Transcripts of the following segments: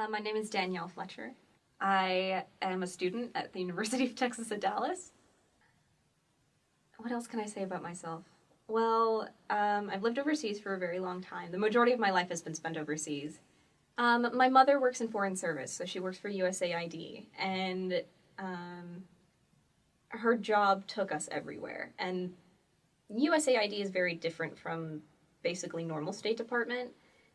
My name is Danielle Fletcher. I am a student at the University of Texas at Dallas. What else can I say about myself? Well, I've lived overseas for a very long time. The majority of my life has been spent overseas. My mother works in foreign service, so she works for USAID, and her job took us everywhere. And USAID is very different from basically normal State Department,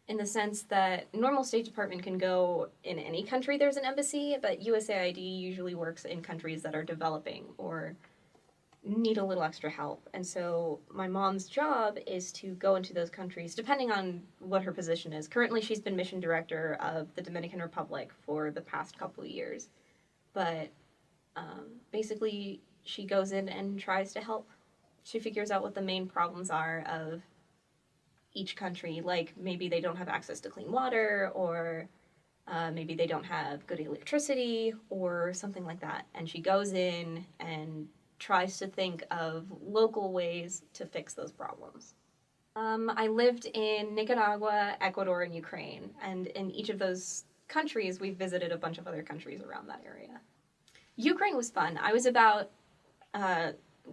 in the sense that normal State Department can go in any country there's an embassy, but USAID usually works in countries that are developing or need a little extra help. And so my mom's job is to go into those countries, depending on what her position is. Currently, she's been mission director of the Dominican Republic for the past couple of years. But basically, she goes in and tries to help. She figures out what the main problems are of each country, like maybe they don't have access to clean water, or maybe they don't have good electricity, or something like that. And she goes in and tries to think of local ways to fix those problems. I lived in Nicaragua, Ecuador, and Ukraine, and in each of those countries, we visited a bunch of other countries around that area. Ukraine was fun.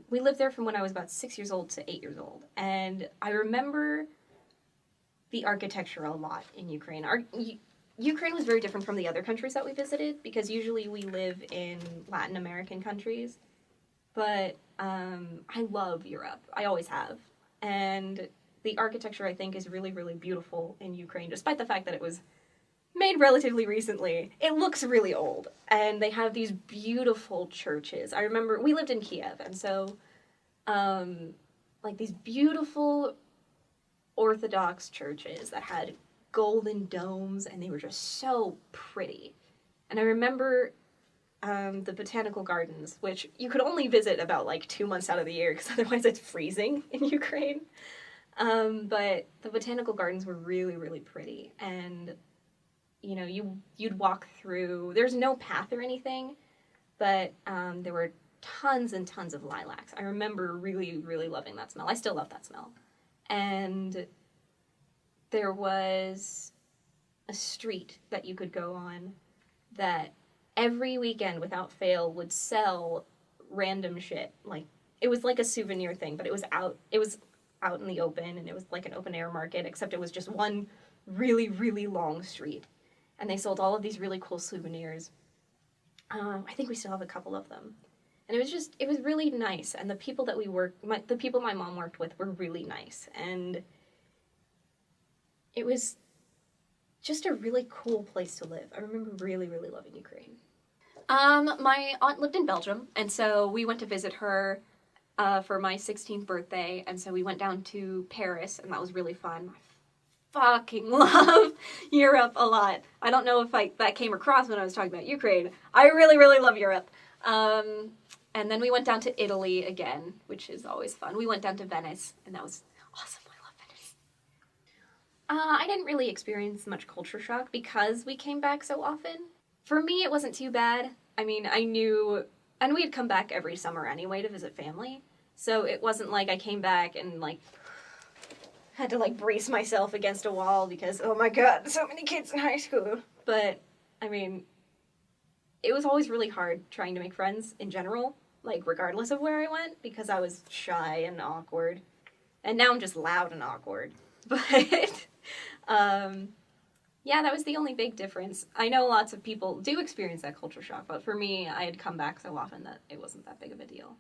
We lived there from when I was about 6 years old to 8 years old, and I remember the architecture a lot in Ukraine. Ukraine was very different from the other countries that we visited, because usually we live in Latin American countries, but I love Europe. I always have. And the architecture, I think, is really, really beautiful in Ukraine, despite the fact that it was made relatively recently. It looks really old, and they have these beautiful churches. I remember, we lived in Kiev, and so, like these beautiful Orthodox churches that had golden domes, and they were just so pretty. And I remember the botanical gardens, which you could only visit about like 2 months out of the year, because otherwise it's freezing in Ukraine. But the botanical gardens were really, really pretty, and you know, you'd walk through, there's no path or anything, but there were tons and tons of lilacs. I remember really, really loving that smell. I still love that smell. And there was a street that you could go on that every weekend, without fail, would sell random shit. Like, it was like a souvenir thing, but it was out in the open, and it was like an open air market, except it was just one really, really long street. And they sold all of these really cool souvenirs. I think we still have a couple of them. And it was really nice. And the people that the people my mom worked with were really nice. And it was just a really cool place to live. I remember really, really loving Ukraine. My aunt lived in Belgium, and so we went to visit her for my 16th birthday. And so we went down to Paris, and that was really fun. I fucking love Europe a lot. I don't know if that came across when I was talking about Ukraine. I really, really love Europe. And then we went down to Italy again, which is always fun. We went down to Venice, and that was awesome. I love Venice. I didn't really experience much culture shock because we came back so often. For me, it wasn't too bad. I mean, I knew, and we'd come back every summer anyway to visit family, so it wasn't like I came back and, like, had to, like, brace myself against a wall because, oh my god, so many kids in high school. But, I mean, it was always really hard trying to make friends in general, like, regardless of where I went, because I was shy and awkward. And now I'm just loud and awkward. But, yeah, that was the only big difference. I know lots of people do experience that culture shock, but for me, I had come back so often that it wasn't that big of a deal.